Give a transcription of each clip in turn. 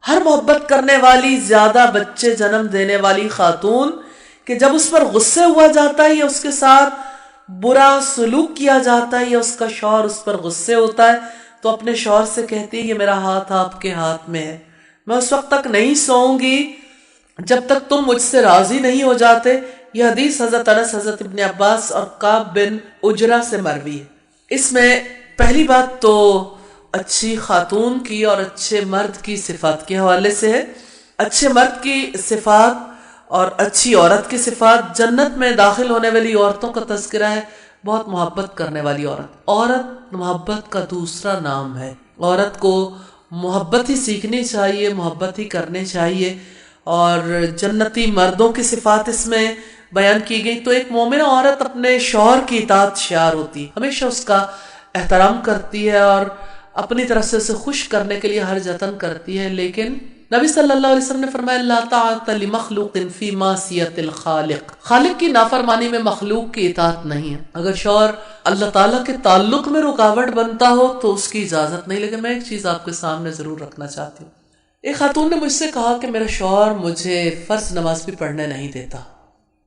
ہر محبت کرنے والی زیادہ بچے جنم دینے والی خاتون کہ جب اس پر غصے ہوا جاتا ہے یا اس کے ساتھ برا سلوک کیا جاتا ہے یا اس کا شوہر اس پر غصے ہوتا ہے تو اپنے شوہر سے کہتی ہے کہ میرا ہاتھ آپ کے ہاتھ میں ہے، میں اس وقت تک نہیں سوؤں گی جب تک تم مجھ سے راضی نہیں ہو جاتے۔ یہ حدیث حضرت انس، حضرت ابن عباس اور کعب بن عجرہ سے مروی ہے۔ اس میں پہلی بات تو اچھی خاتون کی اور اچھے مرد کی صفات کے حوالے سے ہے۔ اچھے مرد کی صفات اور اچھی عورت کی صفات، جنت میں داخل ہونے والی عورتوں کا تذکرہ ہے، بہت محبت کرنے والی عورت۔ عورت محبت کا دوسرا نام ہے۔ عورت کو محبت ہی سیکھنی چاہیے، محبت ہی کرنی چاہیے، اور جنتی مردوں کی صفات اس میں بیان کی گئی۔ تو ایک مومنہ عورت اپنے شوہر کی اطاعت شعار ہوتی ہے، ہمیشہ اس کا احترام کرتی ہے اور اپنی طرف سے اسے خوش کرنے کے لیے ہر جتن کرتی ہے۔ لیکن نبی صلی اللہ علیہ وسلم نے فرمایا لا طاعت لمخلوق فی معصیت الخالق، خالق کی نافرمانی میں مخلوق کی اطاعت نہیں ہے۔ اگر شوہر اللہ تعالیٰ کے تعلق میں رکاوٹ بنتا ہو تو اس کی اجازت نہیں۔ لیکن میں ایک چیز آپ کے سامنے ضرور رکھنا چاہتی ہوں۔ ایک خاتون نے مجھ سے کہا کہ میرا شوہر مجھے فرض نماز بھی پڑھنے نہیں دیتا،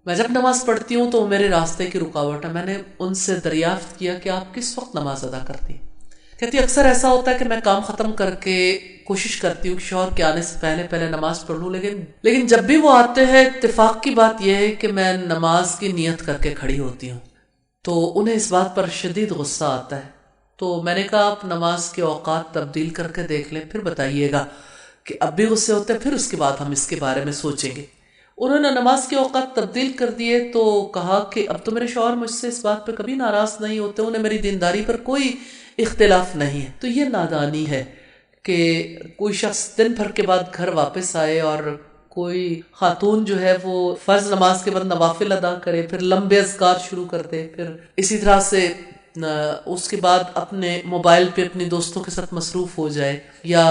میں جب نماز پڑھتی ہوں تو وہ میرے راستے کی رکاوٹ ہے۔ میں نے ان سے دریافت کیا کہ آپ کس وقت نماز ادا کرتی ہیں؟ کہتی اکثر ایسا ہوتا ہے کہ میں کام ختم کر کے کوشش کرتی ہوں کہ شوہر کے آنے سے پہلے نماز پڑھ لوں، لیکن جب بھی وہ آتے ہیں اتفاق کی بات یہ ہے کہ میں نماز کی نیت کر کے کھڑی ہوتی ہوں، تو انہیں اس بات پر شدید غصہ آتا ہے۔ تو میں نے کہا آپ نماز کے اوقات تبدیل کر کے دیکھ لیں، پھر بتائیے گا کہ اب بھی غصے ہوتے ہیں، پھر اس کے بعد ہم اس کے بارے میں سوچیں گے۔ انہوں نے نماز کے اوقات تبدیل کر دیے تو کہا کہ اب تو میرے شوہر مجھ سے اس بات پہ کبھی ناراض نہیں ہوتے، انہیں میری دینداری پر کوئی اختلاف نہیں ہے۔ تو یہ نادانی ہے کہ کوئی شخص دن بھر کے بعد گھر واپس آئے اور کوئی خاتون جو ہے وہ فرض نماز کے بعد نوافل ادا کرے، پھر لمبے اذکار شروع کر دے، پھر اسی طرح سے اس کے بعد اپنے موبائل پہ اپنی دوستوں کے ساتھ مصروف ہو جائے، یا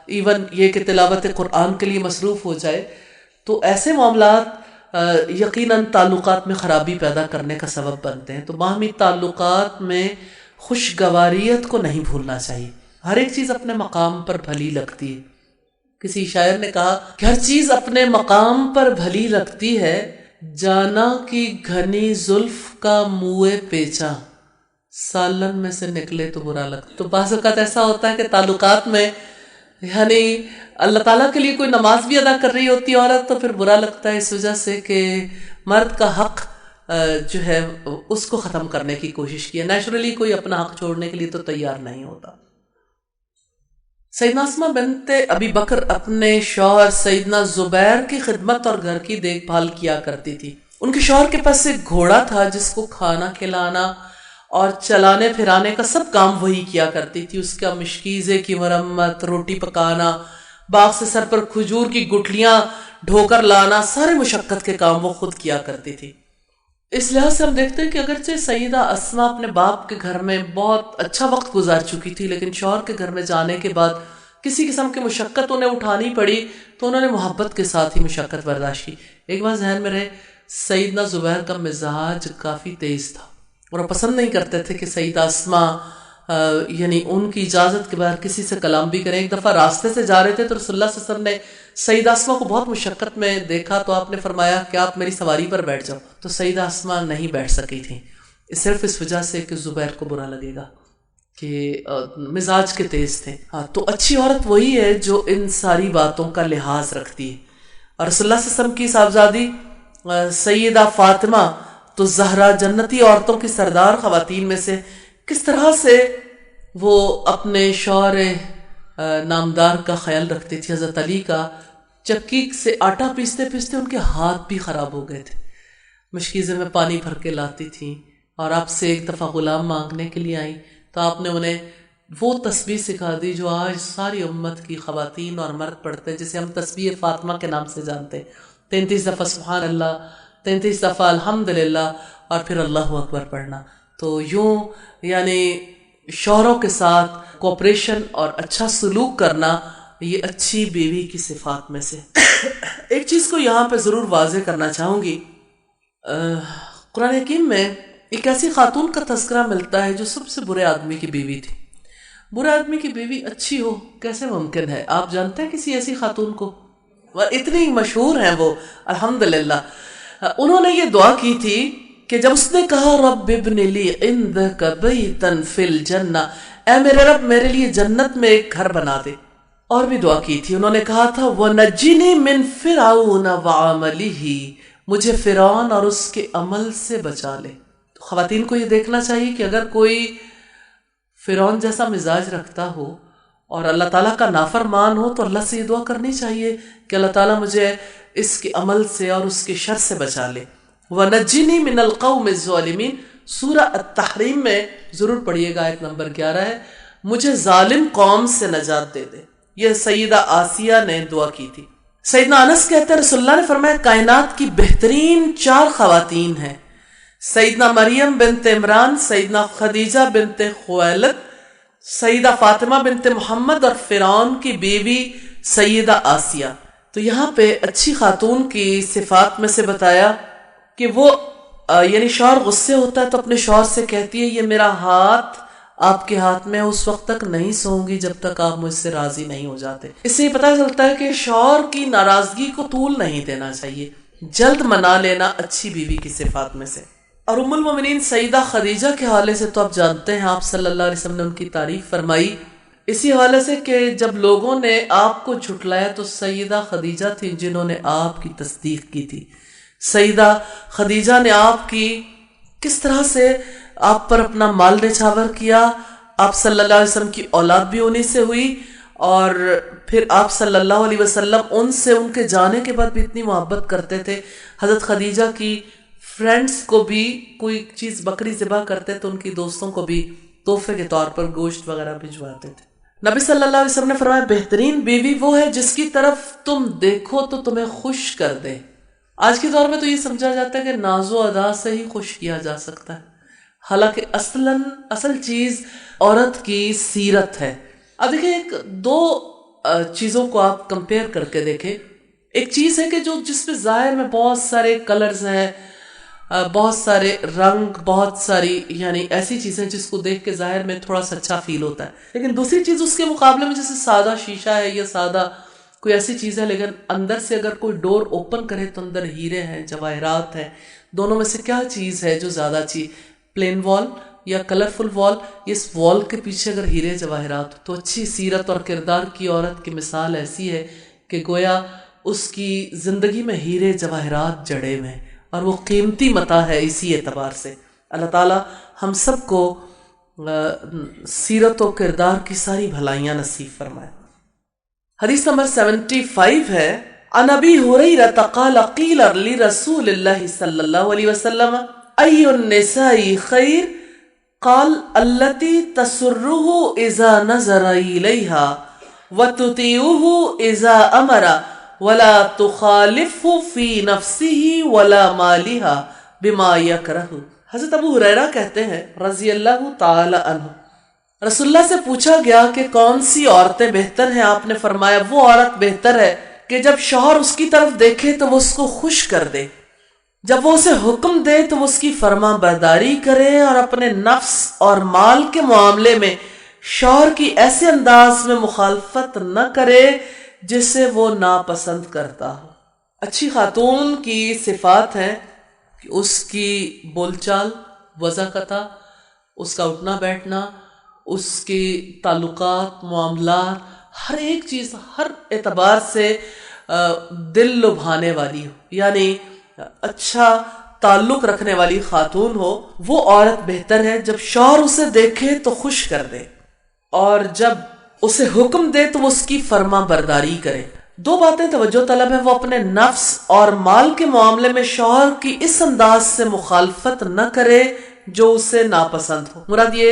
ایون یہ کہ تلاوت قرآن کے لیے مصروف ہو جائے، تو ایسے معاملات یقیناً تعلقات میں خرابی پیدا کرنے کا سبب بنتے ہیں۔ تو باہمی تعلقات میں خوشگواریت کو نہیں بھولنا چاہیے۔ ہر ایک چیز اپنے مقام پر بھلی لگتی ہے۔ کسی شاعر نے کہا کہ ہر چیز اپنے مقام پر بھلی لگتی ہے، جانا کی گھنی زلف کا منہ پیچا، سالن میں سے نکلے تو برا لگتا۔ تو بعض اوقات ایسا ہوتا ہے کہ تعلقات میں یعنی اللہ تعالیٰ کے لیے کوئی نماز بھی ادا کر رہی ہوتی ہے عورت تو پھر برا لگتا ہے، اس وجہ سے کہ مرد کا حق جو ہے اس کو ختم کرنے کی کوشش کی ہے۔ نیچرلی کوئی اپنا حق چھوڑنے کے لیے تو تیار نہیں ہوتا۔ سیدنا اسماء بنت ابی بکر اپنے شوہر سیدنا زبیر کی خدمت اور گھر کی دیکھ بھال کیا کرتی تھی۔ ان کے شوہر کے پاس ایک گھوڑا تھا جس کو کھانا کھلانا اور چلانے پھرانے کا سب کام وہی کیا کرتی تھی۔ اس کا مشکیزے کی مرمت، روٹی پکانا، باغ سے سر پر کھجور کی گٹھلیاں ڈھو کر لانا، سارے مشقت کے کام وہ خود کیا کرتی تھی۔ اس لحاظ سے ہم دیکھتے ہیں کہ اگرچہ سیدہ اسماء اپنے باپ کے گھر میں بہت اچھا وقت گزار چکی تھی، لیکن شوہر کے گھر میں جانے کے بعد کسی قسم کی مشقت انہیں اٹھانی پڑی تو انہوں نے محبت کے ساتھ ہی مشقت برداشت کی۔ ایک بات ذہن میں رہے، سیدنا زبیر کا مزاج کافی تیز تھا اور وہ پسند نہیں کرتے تھے کہ سیدہ اسماء یعنی ان کی اجازت کے بغیر کسی سے کلام بھی کریں۔ ایک دفعہ راستے سے جا رہے تھے تو رسول اللہ صلی اللہ علیہ وسلم نے سیدہ اسماء کو بہت مشقت میں دیکھا تو آپ نے فرمایا کہ آپ میری سواری پر بیٹھ جاؤ، تو سیدہ اسماء نہیں بیٹھ سکی تھیں، صرف اس وجہ سے کہ زبیر کو برا لگے گا کہ مزاج کے تیز تھے۔ ہاں، تو اچھی عورت وہی ہے جو ان ساری باتوں کا لحاظ رکھتی ہے۔ اور رسول اللہ صلی اللہ علیہ وسلم کی صاحبزادی سیدہ فاطمہ تو زہرا جنتی عورتوں کی سردار خواتین میں سے، کس طرح سے وہ اپنے شوہر نامدار کا خیال رکھتی تھی۔ حضرت علی کا چکی سے آٹا پیستے پیستے ان کے ہاتھ بھی خراب ہو گئے تھے، مشکیزے میں پانی بھر کے لاتی تھیں، اور آپ سے ایک دفعہ غلام مانگنے کے لیے آئیں تو آپ نے انہیں وہ تسبیح سکھا دی جو آج ساری امت کی خواتین اور مرد پڑھتے ہیں، جسے ہم تسبیح فاطمہ کے نام سے جانتے ہیں۔ 33 دفعہ سبحان اللہ، 33 دفعہ الحمدللہ، اور پھر اللہ اکبر پڑھنا۔ تو یوں یعنی شوہروں کے ساتھ کوپریشن اور اچھا سلوک کرنا یہ اچھی بیوی کی صفات میں سے۔ ایک چیز کو یہاں پہ ضرور واضح کرنا چاہوں گی، قرآن حکیم میں ایک ایسی خاتون کا تذکرہ ملتا ہے جو سب سے برے آدمی کی بیوی تھی۔ برا آدمی کی بیوی اچھی ہو کیسے ممکن ہے؟ آپ جانتے ہیں کسی ایسی خاتون کو؟ اتنی مشہور ہیں وہ الحمدللہ. انہوں نے یہ دعا کی تھی کہ جب اس نے کہا رب ابن لی عندک بیتا فی الجنہ، اے میرے رب میرے لیے جنت میں ایک گھر بنا دے. اور بھی دعا کی تھی، انہوں نے کہا تھا وَنَجِّنِي مِن فِرْعَوْنَ وَعَمَلِهِ، مجھے فرعون اور اس کے عمل سے بچا لے. تو خواتین کو یہ دیکھنا چاہیے کہ اگر کوئی فرعون جیسا مزاج رکھتا ہو اور اللہ تعالیٰ کا نافرمان ہو تو اللہ سے یہ دعا کرنی چاہیے کہ اللہ تعالیٰ مجھے اس کے عمل سے اور اس کے شر سے بچا لے. وَنَجِّنِي مِنَ الْقَوْمِ الظَّالِمِينَ، سورہ التحریم میں ضرور پڑھیے گا، آیت نمبر 11 ہے، مجھے ظالم قوم سے نجات دے دے. یہ سیدہ آسیہ نے دعا کی تھی. سیدنا انس کہتے ہیں رسول اللہ نے فرمایا کائنات کی بہترین 4 خواتین ہیں، سیدنا مریم بنت عمران، سیدنا خدیجہ بنت خویلد، سیدہ فاطمہ بنت محمد اور فرعون کی بیوی سیدہ آسیہ. تو یہاں پہ اچھی خاتون کی صفات میں سے بتایا کہ وہ یعنی شوہر غصے ہوتا ہے تو اپنے شوہر سے کہتی ہے یہ میرا ہاتھ آپ کے ہاتھ میں اس وقت تک نہیں سوؤں گی جب تک آپ مجھ سے راضی نہیں ہو جاتے. اس سے یہ پتہ چلتا ہے کہ شوہر کی ناراضگی کو طول نہیں دینا چاہیے، جلد منا لینا اچھی بیوی کی صفات میں سے. اور ام المومنین سیدہ خدیجہ کے حوالے سے تو آپ جانتے ہیں، آپ صلی اللہ علیہ وسلم نے ان کی تعریف فرمائی اسی حوالے سے کہ جب لوگوں نے آپ کو جھٹلایا تو سیدہ خدیجہ تھیں جنہوں نے آپ کی تصدیق کی تھی. سیدہ خدیجہ نے آپ کی کس طرح سے آپ پر اپنا مال نچھاور کیا. آپ صلی اللہ علیہ وسلم کی اولاد بھی انہی سے ہوئی اور پھر آپ صلی اللہ علیہ وسلم ان سے ان کے جانے کے بعد بھی اتنی محبت کرتے تھے. حضرت خدیجہ کی فرینڈز کو بھی کوئی چیز بکری ذبح کرتے تو ان کی دوستوں کو بھی تحفے کے طور پر گوشت وغیرہ بھجواتے تھے. نبی صلی اللہ علیہ وسلم نے فرمایا بہترین بیوی وہ ہے جس کی طرف تم دیکھو تو تمہیں خوش کر دے. آج کے دور میں تو یہ سمجھا جاتا ہے کہ ناز و ادا سے ہی خوش کیا جا سکتا ہے، حالانکہ اصل چیز عورت کی سیرت ہے. اب دیکھیں 2 چیزوں کو آپ کمپیئر کر کے دیکھیں. ایک چیز ہے کہ جس پہ ظاہر میں بہت سارے کلرز ہیں، بہت سارے رنگ، بہت ساری یعنی ایسی چیزیں جس کو دیکھ کے ظاہر میں تھوڑا سا اچھا فیل ہوتا ہے. لیکن دوسری چیز اس کے مقابلے میں جیسے سادہ شیشہ ہے یا سادہ کوئی ایسی چیز ہے، لیکن اندر سے اگر کوئی ڈور اوپن کرے تو اندر ہیرے ہیں، جواہرات ہیں. دونوں میں سے کیا چیز ہے جو زیادہ اچھی؟ پلین وال یا کلرفل وال؟ اس وال کے پیچھے اگر ہیرے جواہرات تو اچھی سیرت اور کردار کی عورت کی مثال ایسی ہے کہ گویا اس کی زندگی میں ہیرے جواہرات جڑے ہوئے ہیں اور وہ قیمتی متاع ہے. اسی اعتبار سے اللہ تعالی ہم سب کو سیرت و کردار کی ساری بھلائیاں نصیب فرمائے. حدیث نمبر 75 ہے عن ابی ہریرہ قال قیل لرسول اللہ صلی اللہ علیہ وسلم ای النساء خیر قال التی تسرہ اذا نظر الیہا وتطیعہ اذا امر ولا تخالفہ فی نفسہ ولا مالہا بما یکرہ. حضرت ابو ہریرہ کہتے ہیں رضی اللہ تعالی عنہ، رسول اللہ سے پوچھا گیا کہ کون سی عورتیں بہتر ہیں. آپ نے فرمایا وہ عورت بہتر ہے کہ جب شوہر اس کی طرف دیکھے تو وہ اس کو خوش کر دے، جب وہ اسے حکم دے تو وہ اس کی فرما برداری کرے اور اپنے نفس اور مال کے معاملے میں شوہر کی ایسے انداز میں مخالفت نہ کرے جسے وہ ناپسند کرتا ہو. اچھی خاتون کی صفات ہیں کہ اس کی بول چال، وضاحت، اس کا اٹھنا بیٹھنا، اس کے تعلقات، معاملات، ہر ایک چیز ہر اعتبار سے دل لبھانے والی ہو، یعنی اچھا تعلق رکھنے والی خاتون ہو. وہ عورت بہتر ہے جب شوہر اسے دیکھے تو خوش کر دے اور جب اسے حکم دے تو وہ اس کی فرما برداری کرے. 2 باتیں توجہ طلب ہیں، وہ اپنے نفس اور مال کے معاملے میں شوہر کی اس انداز سے مخالفت نہ کرے جو اسے ناپسند ہو. مراد یہ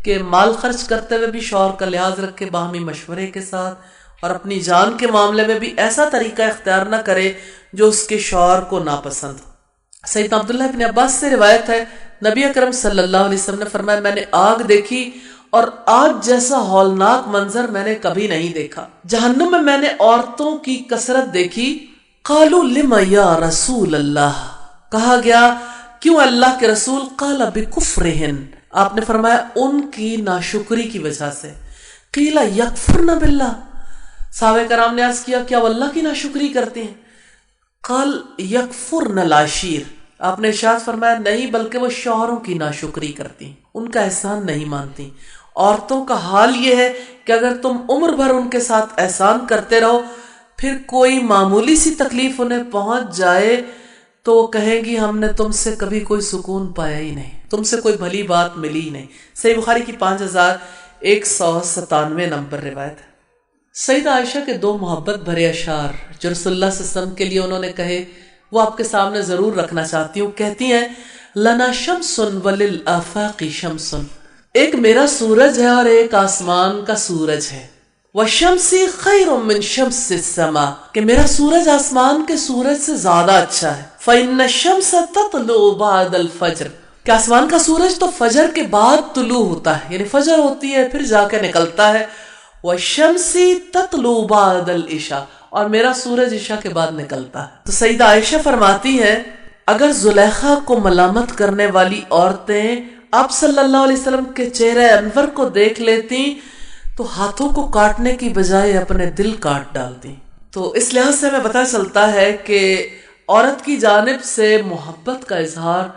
کہ مال خرچ کرتے ہوئے بھی شوہر کا لحاظ رکھے باہمی مشورے کے ساتھ، اور اپنی جان کے معاملے میں بھی ایسا طریقہ اختیار نہ کرے جو اس کے شوہر کو ناپسند ہو. سیدنا عبداللہ ابن عباس سے روایت ہے نبی اکرم صلی اللہ علیہ وسلم نے فرمایا میں نے آگ دیکھی اور آگ جیسا ہولناک منظر میں نے کبھی نہیں دیکھا. جہنم میں نے عورتوں کی کثرت دیکھی. قالوا لما یا رسول اللہ، کہا گیا کیوں اللہ کے رسول؟ قال بکفرہن، آپ نے فرمایا ان کی ناشکری کی وجہ سے. قیل یکفرن باللہ، صحابہ کرام نے عرض کیا کیا وہ اللہ کی ناشکری کرتی ہیں؟ قال یکفرن العشیر، آپ نے ارشاد فرمایا نہیں بلکہ وہ شوہروں کی ناشکری کرتی ہیں، ان کا احسان نہیں مانتی۔ عورتوں کا حال یہ ہے کہ اگر تم عمر بھر ان کے ساتھ احسان کرتے رہو، پھر کوئی معمولی سی تکلیف انہیں پہنچ جائے تو وہ کہیں گی ہم نے تم سے کبھی کوئی سکون پایا ہی نہیں، تم سے کوئی بھلی بات ملی ہی نہیں۔ صحیح بخاری کی 5197 نمبر روایت ہے۔ سیدہ عائشہ کے دو محبت بھرے اشعار جو رسول اللہ صلی اللہ علیہ وسلم کے لیے انہوں نے کہے، وہ آپ کے سامنے ضرور رکھنا چاہتی ہوں۔ کہتی ہیں لنا شمس وللآفاق شمس، ایک میرا سورج ہے اور ایک آسمان کا سورج ہے۔ وشمسی خیر من شمس السما، کہ میرا سورج آسمان کے سورج سے زیادہ اچھا ہے۔ فإن الشمس تطلع بعد الفجر، کہ آسمان کا سورج تو فجر کے بعد طلوع ہوتا ہے، یعنی فجر ہوتی ہے پھر جا کے نکلتا ہے۔ وشمسی تطلع بعد العشاء، اور میرا سورج عشاء کے بعد نکلتا ہے۔ تو سیدہ عائشہ فرماتی ہیں اگر زلیخا کو ملامت کرنے والی عورتیں آپ صلی اللہ علیہ وسلم کے چہرے انور کو دیکھ لیتی تو ہاتھوں کو کاٹنے کی بجائے اپنے دل کاٹ ڈالتی۔ تو اس لحاظ سے ہمیں پتہ چلتا ہے کہ عورت کی جانب سے محبت کا اظہار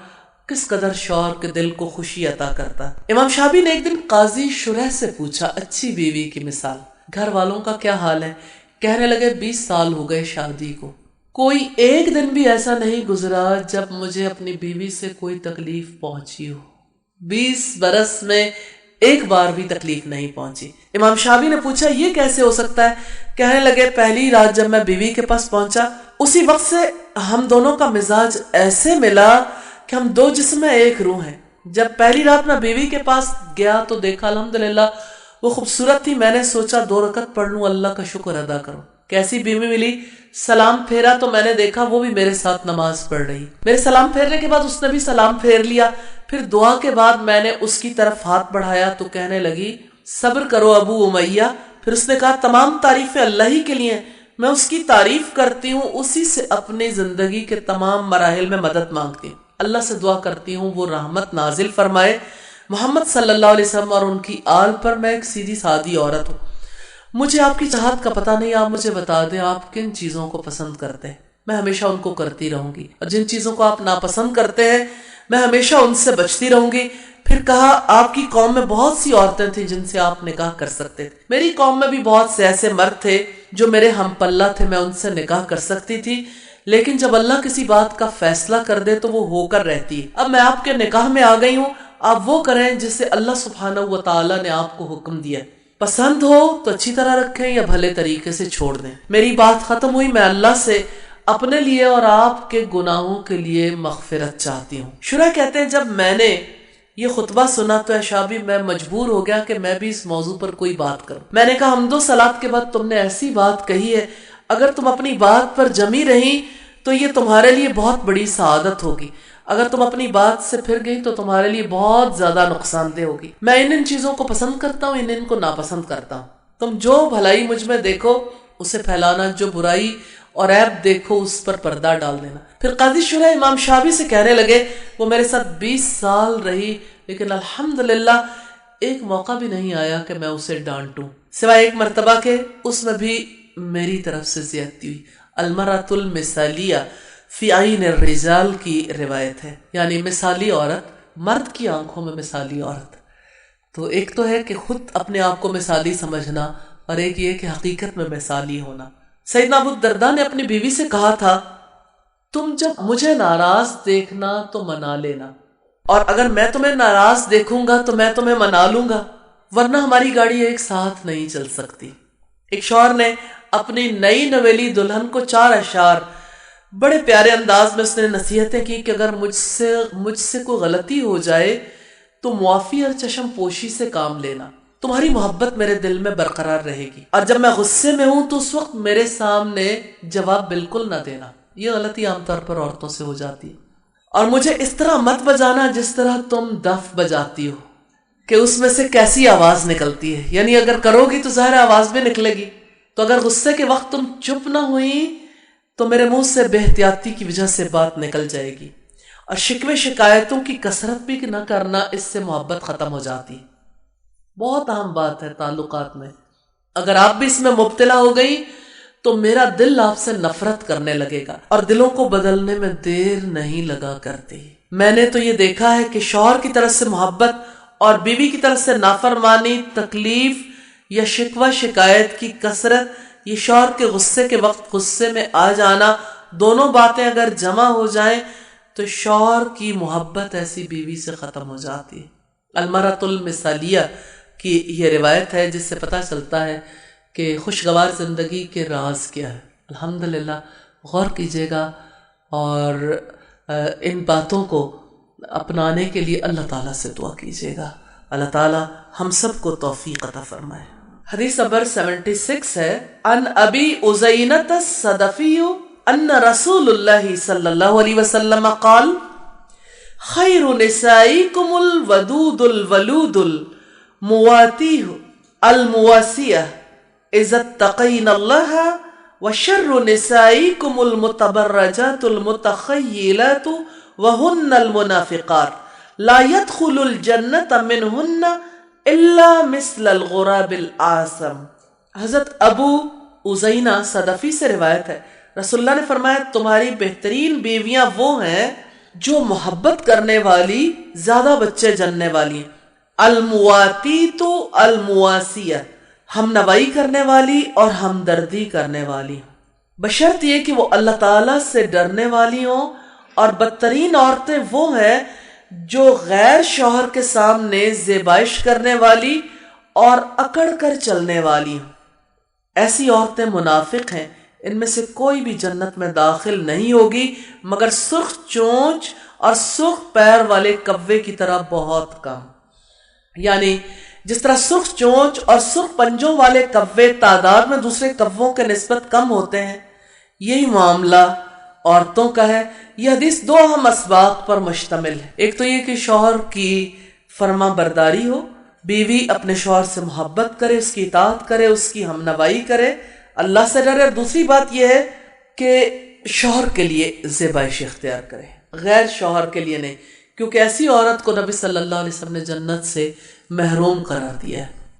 کس قدر شوہر کے دل کو خوشی عطا کرتا ہے۔ امام شافعی نے ایک دن قاضی شرح سے پوچھا اچھی بیوی کی مثال، گھر والوں کا کیا حال ہے؟ کہنے لگے 20 سال ہو گئے شادی کو، کوئی ایک دن بھی ایسا نہیں گزرا جب مجھے اپنی بیوی سے کوئی تکلیف پہنچی ہو۔ 20 برس میں ایک بار بھی تکلیف نہیں پہنچی۔ امام شافعی نے پوچھا یہ کیسے ہو سکتا ہے؟ کہنے لگے پہلی رات جب میں بیوی کے پاس پہنچا اسی وقت سے ہم دونوں کا مزاج ایسے ملا کہ ہم دو جسم ایک روح ہیں۔ جب پہلی رات میں بیوی کے پاس گیا تو دیکھا الحمدللہ وہ خوبصورت تھی، میں نے سوچا 2 رکعت پڑھ لوں، اللہ کا شکر ادا کروں۔ کیسی بیوی ملی؟ سلام پھیرا تو میں نے دیکھا وہ بھی میرے ساتھ نماز پڑھ رہی، میرے سلام پھیرنے کے بعد اس نے بھی سلام پھیر لیا، پھر دعا کے بعد میں نے اس کی طرف ہاتھ بڑھایا تو کہنے لگی صبر کرو ابو امیہ، پھر اس نے کہا تمام تعریفیں اللہ ہی کے لیے ہیں، میں اس کی تعریف کرتی ہوں، اسی سے اپنی زندگی کے تمام مراحل میں مدد مانگتی ہوں، اللہ سے دعا کرتی ہوں وہ رحمت نازل فرمائے محمد صلی اللہ علیہ وسلم اور ان کی آل پر۔ میں ایک سیدھی سادی عورت ہوں، مجھے آپ کی چاہت کا پتہ نہیں، آپ مجھے بتا دیں آپ کن چیزوں کو پسند کرتے ہیں، میں ہمیشہ ان کو کرتی رہوں گی، اور جن چیزوں کو آپ ناپسند کرتے ہیں میں ہمیشہ ان سے بچتی رہوں گی۔ پھر کہا آپ کی قوم میں بہت سی عورتیں تھیں جن سے آپ نکاح کر سکتے تھے، میری قوم میں بھی بہت سے ایسے مرد تھے جو میرے ہم پلہ تھے، میں ان سے نکاح کر سکتی تھی، لیکن جب اللہ کسی بات کا فیصلہ کر دے تو وہ ہو کر رہتی ہے۔ اب میں آپ کے نکاح میں آ گئی ہوں، آپ وہ کریں جسے اللہ سبحانہ و تعالی نے آپ کو حکم دیا، پسند ہو تو اچھی طرح رکھیں یا بھلے طریقے سے چھوڑ دیں۔ میری بات ختم ہوئی، میں اللہ سے اپنے لیے اور آپ کے گناہوں کے لیے مغفرت چاہتی ہوں۔ شرح کہتے ہیں جب میں نے یہ خطبہ سنا تو شابی میں مجبور ہو گیا کہ میں بھی اس موضوع پر کوئی بات کروں۔ میں نے کہا حمد و صلات کے بعد تم نے ایسی بات کہی ہے، اگر تم اپنی بات پر جمی رہی تو یہ تمہارے لیے بہت بڑی سعادت ہوگی، اگر تم اپنی بات سے پھر گئی تو تمہارے لیے بہت زیادہ نقصان دہ ہوگی۔ میں ان چیزوں کو پسند کرتا ہوں، ان کو ناپسند کرتا ہوں، تم جو بھلائی مجھ میں دیکھو اسے پھیلانا، جو برائی اور عیب دیکھو اس پر پردہ ڈال دینا۔ پھر قاضی شرح امام شافعی سے کہنے لگے وہ میرے ساتھ 20 سال رہی لیکن الحمدللہ ایک موقع بھی نہیں آیا کہ میں اسے ڈانٹوں، سوائے ایک مرتبہ کے، اس میں بھی میری طرف سے زیادتی ہوئی۔ المرأۃ المثالیہ فی عین الرجال کی روایت ہے، یعنی مثالی عورت مرد کی آنکھوں میں مثالی عورت۔ تو ایک تو ہے کہ خود اپنے آپ کو مثالی سمجھنا اور ایک یہ کہ حقیقت میں مثالی ہونا۔ سیدنا ابو الدرداء نے اپنی بیوی سے کہا تھا تم جب مجھے ناراض دیکھنا تو منا لینا، اور اگر میں تمہیں ناراض دیکھوں گا تو میں تمہیں منا لوں گا، ورنہ ہماری گاڑی ایک ساتھ نہیں چل سکتی۔ ایک شوہر نے اپنی نئی نویلی دلہن کو 4 اشعار بڑے پیارے انداز میں اس نے نصیحتیں کی کہ اگر مجھ سے کوئی غلطی ہو جائے تو معافی اور چشم پوشی سے کام لینا، تمہاری محبت میرے دل میں برقرار رہے گی، اور جب میں غصے میں ہوں تو اس وقت میرے سامنے جواب بالکل نہ دینا۔ یہ غلطی عام طور پر عورتوں سے ہو جاتی ہے۔ اور مجھے اس طرح مت بجانا جس طرح تم دف بجاتی ہو کہ اس میں سے کیسی آواز نکلتی ہے، یعنی اگر کرو گی تو ظاہر آواز بھی نکلے گی، تو اگر غصے کے وقت تم چپ نہ ہوئی تو میرے منہ سے بے احتیاطی کی وجہ سے بات نکل جائے گی، اور شکوے شکایتوں کی کثرت بھی نہ کرنا، اس سے محبت ختم ہو جاتی۔ بہت اہم بات ہے تعلقات میں. اگر آپ بھی اس میں مبتلا ہو گئی تو میرا دل آپ سے نفرت کرنے لگے گا، اور دلوں کو بدلنے میں دیر نہیں لگا کرتی. میں نے تو یہ دیکھا ہے کہ شوہر کی طرف سے محبت اور بیوی کی طرف سے نافرمانی، تکلیف یا شکوہ شکایت کی کثرت، یہ شوہر کے غصے کے وقت غصے میں آ جانا، دونوں باتیں اگر جمع ہو جائیں تو شوہر کی محبت ایسی بیوی سے ختم ہو جاتی ہے. المرأۃ المثالیہ کی یہ روایت ہے جس سے پتہ چلتا ہے کہ خوشگوار زندگی کے راز کیا ہے. الحمدللہ غور کیجیے گا اور ان باتوں کو اپنانے کے لیے اللہ تعالیٰ سے دعا کیجیے گا. اللہ تعالیٰ ہم سب کو توفیق عطا فرمائے. حدیث نمبر 76 ہے، ان ابی عزینۃ الصدفی ان رسول اللہ صلی اللہ علیہ وسلم قال خیر نسائکم الودود الولود المواتیہ المواسیہ اذا اتقین اللہ وشر نسائکم المتبرجات المتخیلات وہن المنافقات لا يدخل الجنة منہن الا مثل الغراب العاصم. حضرت ابو عزینہ صدفی سے روایت ہے، رسول اللہ نے فرمایا تمہاری بہترین بیویاں وہ ہیں جو محبت کرنے والی، زیادہ بچے جننے والی ہیں. المواتیت المواسیہ، ہم نوائی کرنے والی اور ہمدردی کرنے والی، بشرط یہ کہ وہ اللہ تعالیٰ سے ڈرنے والی ہوں. اور بدترین عورتیں وہ ہیں جو غیر شوہر کے سامنے زیبائش کرنے والی اور اکڑ کر چلنے والی ہوں. ایسی عورتیں منافق ہیں، ان میں سے کوئی بھی جنت میں داخل نہیں ہوگی مگر سرخ چونچ اور سرخ پیر والے کوے کی طرح بہت کم. یعنی جس طرح سرخ چونچ اور سرخ پنجوں والے کوے تعداد میں دوسرے کووں کے نسبت کم ہوتے ہیں، یہی معاملہ عورتوں کا ہے. یہ حدیث دو اہم اسباق پر مشتمل ہے. ایک تو یہ کہ شوہر کی فرما برداری ہو، بیوی اپنے شوہر سے محبت کرے، اس کی اطاعت کرے، اس کی ہمنوائی کرے، اللہ سے ڈرے. اور دوسری بات یہ ہے کہ شوہر کے لیے زیبائش اختیار کرے، غیر شوہر کے لیے نہیں، کیونکہ ایسی عورت کو نبی صلی اللہ علیہ وسلم نے جنت سے محروم قرار دیا ہے.